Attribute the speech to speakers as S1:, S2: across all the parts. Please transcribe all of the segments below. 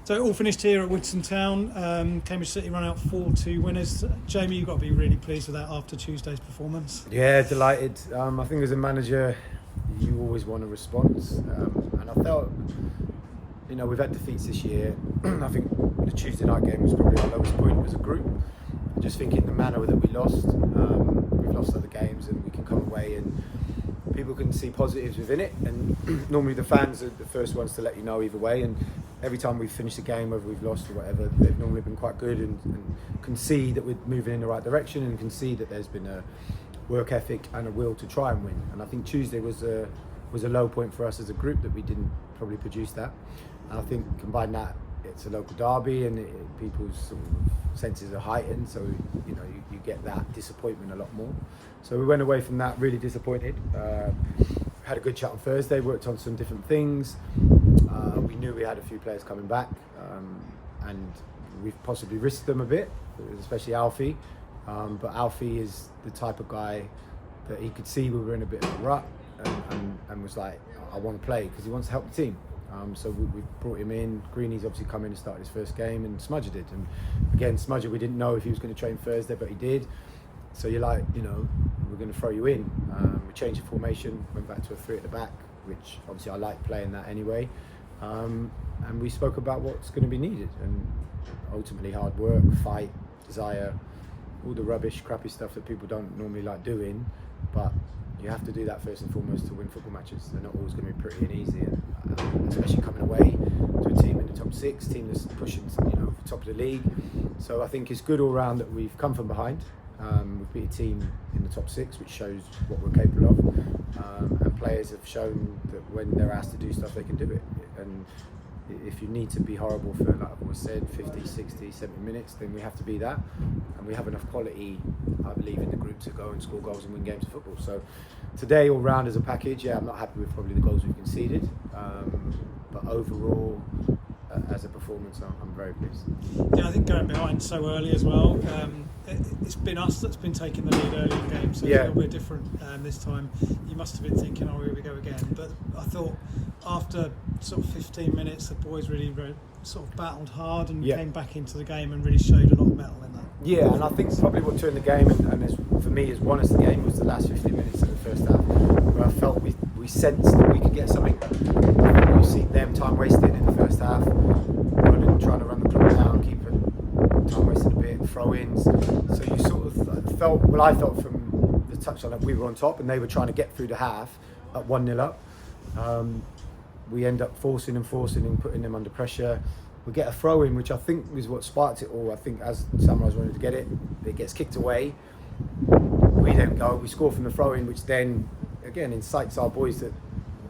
S1: So it all finished here at Witham Town. Cambridge City run out 4-2 winners. Jamie, you've got to be really pleased with that after Tuesday's performance.
S2: Yeah, delighted. I think as a manager, you always want a response. And I felt, we've had defeats this year. I think the Tuesday night game was probably our lowest point as a group. Just thinking the manner that we lost, we've lost other games and we can come away and people can see positives within it. And normally the fans are the first ones to let you know either way. And every time we've finished a game, whether we've lost or whatever, they've normally been quite good and can see that we're moving in the right direction and can see that there's been a work ethic and a will to try and win. And I think Tuesday was a low point for us as a group that we didn't probably produce that. And I think combine that, it's a local derby and people's sort of senses are heightened, so you get that disappointment a lot more. So we went away from that really disappointed. Had a good chat on Thursday, worked on some different things. We knew we had a few players coming back, and we've possibly risked them a bit, especially Alfie. But Alfie is the type of guy that he could see we were in a bit of a rut and was like, I want to play because he wants to help the team. So we brought him in. Greeny's obviously come in and started his first game, and Smudger did. And again, Smudger, we didn't know if he was going to train Thursday, but he did. So you're like, we're going to throw you in. We changed the formation, went back to a 3 at the back, which obviously I like playing that anyway. And we spoke about what's going to be needed, and ultimately hard work, fight, desire, all the rubbish, crappy stuff that people don't normally like doing. But you have to do that first and foremost to win football matches. They're not always going to be pretty and easy, especially coming away to a team in the top 6, team that's pushing, the top of the league. So I think it's good all round that we've come from behind. We've beat a team in the top 6, which shows what we're capable of. And players have shown that when they're asked to do stuff, they can do it. And if you need to be horrible for, like I was said, 50, 60, 70 minutes, then we have to be that. And we have enough quality, I believe, in the group to go and score goals and win games of football. So today, all round as a package, I'm not happy with probably the goals we've conceded. But overall, as a performance, I'm very pleased.
S1: Yeah, I think going behind so early as well, it's been us that's been taking the lead early in games, so it's a little bit different this time. You must have been thinking, oh, here we go again. But I thought after sort of 15 minutes, the boys really sort of battled hard and came back into the game and really showed a lot of mettle in that.
S2: Yeah, and I think probably what turned the game, and for me has won us the game, was the last 15 minutes of the first half, where I felt we sensed that we could get something. We've seen them time wasted in the first half, trying to run the clock down, keep it time wasted a bit, throw-ins. So you sort of felt, well, I felt from the touchline that we were on top and they were trying to get through the half at 1-0 up. We end up forcing and putting them under pressure. We get a throw-in, which I think is what sparked it all. I think as Samurai's wanted to get it, it gets kicked away. We don't go, we score from the throw-in, which then, again, incites our boys that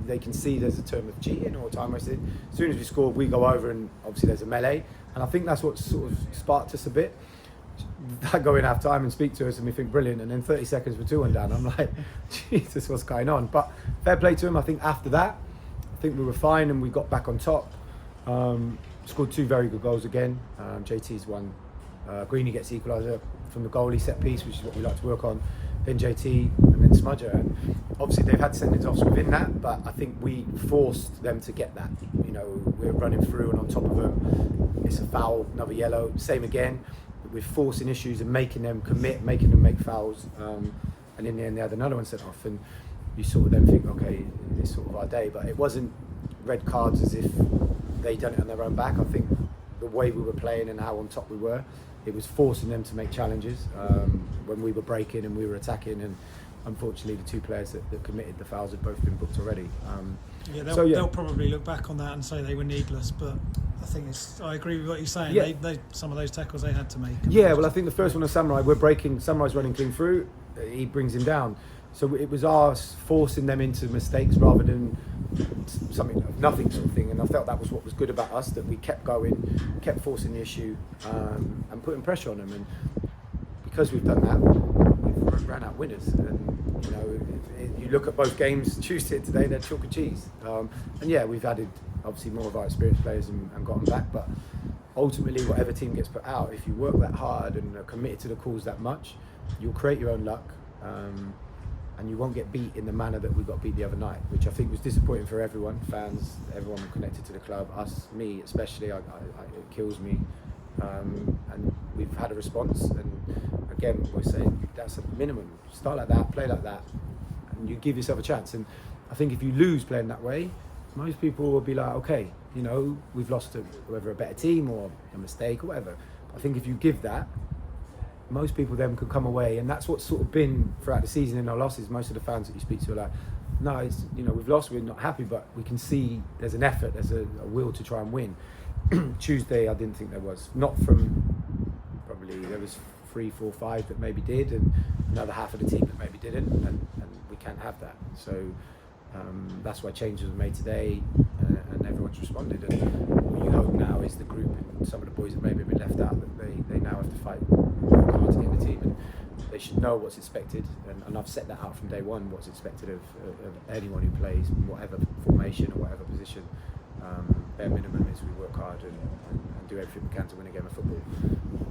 S2: they can see there's a term of cheating or time wasted. As soon as we score, we go over and obviously there's a melee. And I think that's what sort of sparked us a bit. I go in half time and speak to us and we think brilliant, and then 30 seconds we're 2-1 down. I'm like, Jesus, what's going on? But fair play to him. I think after that, I think we were fine and we got back on top. Scored 2 very good goals again. JT's one. Greeny gets the equaliser from the goalie set piece, which is what we like to work on. Then JT and then Smudger. And obviously they've had sendings offs within that, but I think we forced them to get that. We're running through and on top of them. It's a foul, another yellow. Same again. We're forcing issues and making them commit, making them make fouls. And in the end they had another one sent off. And you sort of then think, okay, it's sort of our day. But it wasn't red cards as if they done it on their own back. I think the way we were playing and how on top we were, it was forcing them to make challenges when we were breaking and we were attacking. And unfortunately, the 2 players that committed the fouls had both been booked already.
S1: They'll probably look back on that and say they were needless, but I think I agree with what you're saying.
S2: Yeah.
S1: They some of those tackles they had to make.
S2: Yeah, well, I think the first one of Samurai, we're breaking, Samurai's running clean through, he brings him down. So it was us forcing them into mistakes rather than something of nothing sort of thing. And I felt that was what was good about us, that we kept going, kept forcing the issue and putting pressure on them. And because we've done that, we've ran out winners. And you look at both games, Tuesday and today, they're chalk and cheese. And yeah, we've added obviously more of our experienced players and got them back. But ultimately, whatever team gets put out, if you work that hard and are committed to the cause that much, you'll create your own luck. and you won't get beat in the manner that we got beat the other night, which I think was disappointing for everyone, fans, everyone connected to the club, us, me especially. It kills me, and we've had a response, and again we're saying that's a minimum. Start like that, play like that, and you give yourself a chance. And I think if you lose playing that way, most people will be like, okay, you know, we've lost to whether a better team or a mistake or whatever. I think if you give that, most people then could come away, and that's what's sort of been throughout the season in our losses. Most of the fans that you speak to are like, no, it's, you know, we've lost, we're not happy, but we can see there's an effort, there's a will to try and win. Tuesday, I didn't think there was. Not from, probably there was 3, 4, 5 that maybe did, and another half of the team that maybe didn't, and we can't have that. So that's why changes were made today, and everyone's responded. And what you hope now is the group and some of the boys that maybe have been left out, that they now have to fight hard to get the team, and they should know what's expected. And I've set that out from day one, what's expected of anyone who plays, whatever formation or whatever position. Bare minimum is we work hard and do everything we can to win a game of football.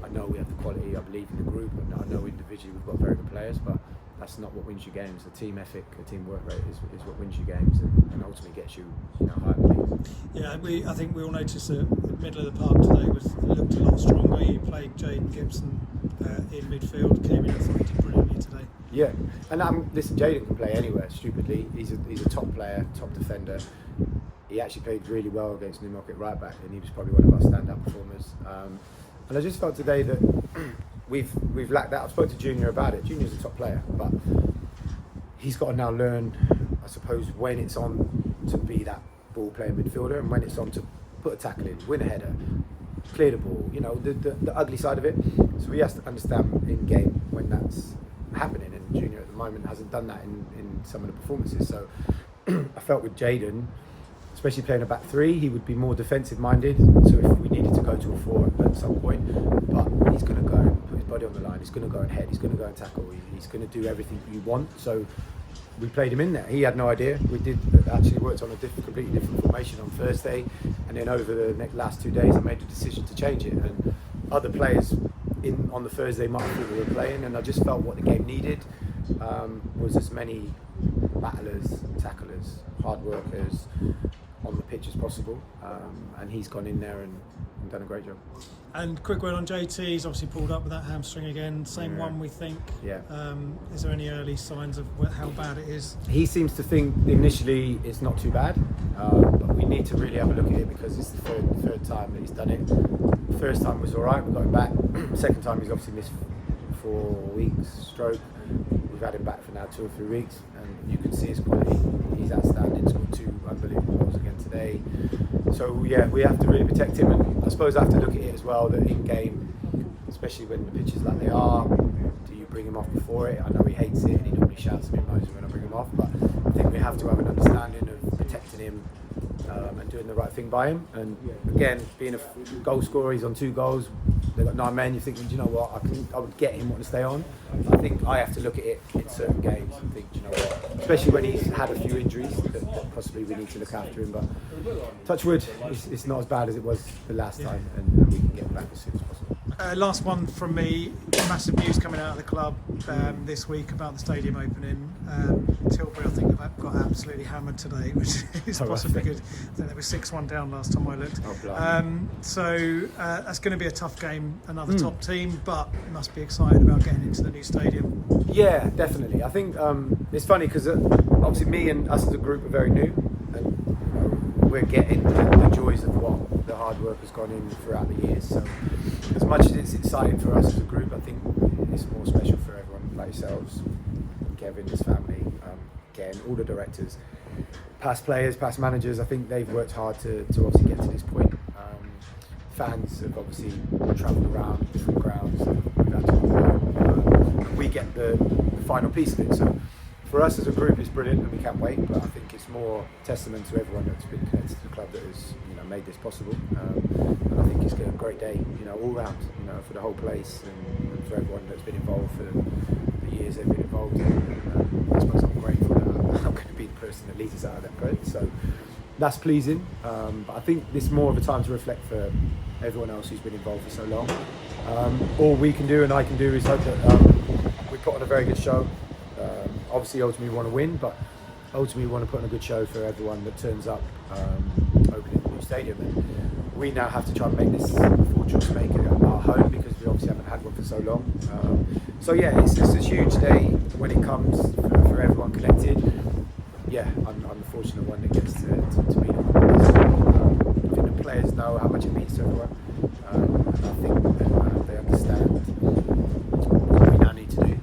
S2: I know we have the quality, I believe in the group, and I know individually we've got very good players, but that's not what wins you games. The team ethic, the team work rate is what wins you games, and ultimately gets you, higher in the league.
S1: Yeah, I think we all noticed that the middle of the park today looked a lot stronger. You played Jaden Gibson in midfield, came in and thought he did brilliantly today.
S2: Yeah, and listen, Jaden can play anywhere. Stupidly, he's a top player, top defender. He actually played really well against Newmarket right back, and he was probably one of our standout performers. And I just felt today that we've lacked that. I've spoken to Junior about it. Junior's a top player, but he's got to now learn, I suppose, when it's on to be that ball playing midfielder, and when it's on to put a tackle in, win a header, clear the ball. You know, the ugly side of it. So he has to understand in game when that's happening, and Junior at the moment hasn't done that in some of the performances. So I felt with Jaden, especially playing a back three, he would be more defensive minded. So if we needed to go to a 4 at some point, but he's going to go and put his body on the line, he's going to go and head, he's going to go and tackle, he's going to do everything you want. So we played him in there. He had no idea. We did actually worked on a completely different formation on Thursday, and then over the last 2 days I made the decision to change it. And other players on the Thursday might have thought we were playing, and I just felt what the game needed was as many battlers, tacklers, hard workers on the pitch as possible, and he's gone in there and done a great job.
S1: And quick word on JT, he's obviously pulled up with that hamstring again, same one we think.
S2: Yeah.
S1: Is there any early signs of how bad it is?
S2: He seems to think initially it's not too bad, but we need to really have a look at it because it's the third time that he's done it. The first time was alright, we got him back. Second time he's obviously missed 4 weeks, stroke. We've had him back for now 2 or 3 weeks, and you can see his quality. He's outstanding. Scored 2 unbelievable goals again today. So yeah, we have to really protect him, and I suppose I have to look at it as well that in game, especially when the pitches like they are, do you bring him off before it? I know he hates it and he normally shouts at me when I bring him off, but I think we have to have an understanding of protecting him and doing the right thing by him. And again, being a goal scorer, he's on 2 goals. They've got 9 men. You think, do you know what? I would get him want to stay on. I think I have to look at it in certain games and think, do you know what? Especially when he's had a few injuries that possibly we need to look after him. But touch wood, it's not as bad as it was the last time, and we can get back as soon as possible.
S1: Last one from me. Massive news coming out of the club this week about the stadium opening. Tilbury, I think, have got absolutely hammered today, which is possibly good. I think they were 6-1 down last time I looked. So that's going to be a tough game, another top team, but you must be excited about getting into the new stadium.
S2: Yeah, definitely. I think it's funny because obviously me and us as a group are very new, and we're getting the joys of what the hard work has gone in throughout the years. So as much as it's exciting for us as a group, I think it's more special for everyone like yourselves, Kevin, his family, again, all the directors, past players, past managers. I think they've worked hard to obviously get to this point. Fans have obviously travelled around different grounds. We've had to we get the final piece of it. So for us as a group, it's brilliant and we can't wait. But I think it's more testament to everyone that's been connected to the club that has made this possible. And I think it's a great day, all round, for the whole place and for everyone that's been involved for the years they've been involved. And I suppose I'm grateful that I'm going to be the person that leads us out of that boat. So that's pleasing. But I think this is more of a time to reflect for everyone else who's been involved for so long. All we can do and I can do is hope that we put on a very good show. Obviously, ultimately we want to win, but ultimately we want to put on a good show for everyone that turns up opening the new stadium. And we now have to try and make this a fortress, make it our home, because we obviously haven't had one for so long. So yeah, it's a huge day when it comes for everyone connected. Yeah, I'm the fortunate one that gets to be the one. I think the players know how much it means to everyone, and I think that they understand what we now need to do.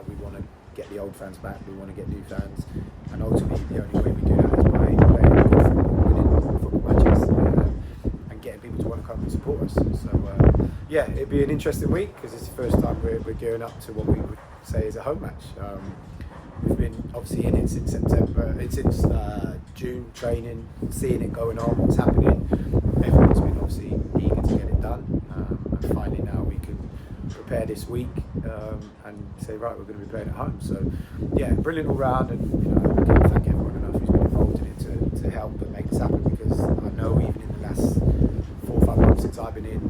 S2: We want to get the old fans back, we want to get new fans, and ultimately the only way we do that is by playing good football, winning football matches, and getting people to want to come and support us. So yeah, it'd be an interesting week, because it's the first time we're gearing up to what we would say is a home match. We've been obviously in it since June, training, seeing it going on, what's happening. Everyone's been obviously eager to get it done, and finally now we can prepare this week and say, right, we're going to be playing at home. So yeah, brilliant all round, and I can't thank everyone enough who's been involved in it to help and make this happen, because I know even in the last 4 or 5 months since I've been in,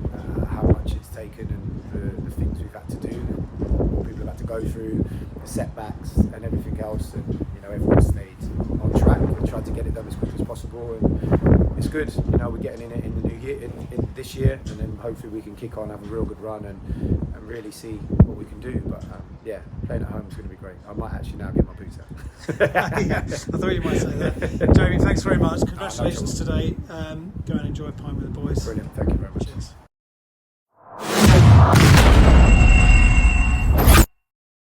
S2: how much it's taken, and the things we've had to do, what people have had to go through, the setbacks and everything else, and everyone stayed on track and tried to get it done as quick as possible, and it's good. We're getting in it in the new year, in this year, and then hopefully we can kick on, have a real good run, and really see what we can do. But yeah, playing at home is going to be great. I might actually now get my boots out.
S1: Yeah, I thought you might say that. Jamie, thanks very much. Congratulations today. Go and enjoy Pine with the boys.
S2: Brilliant. Thank you very much.
S1: Cheers.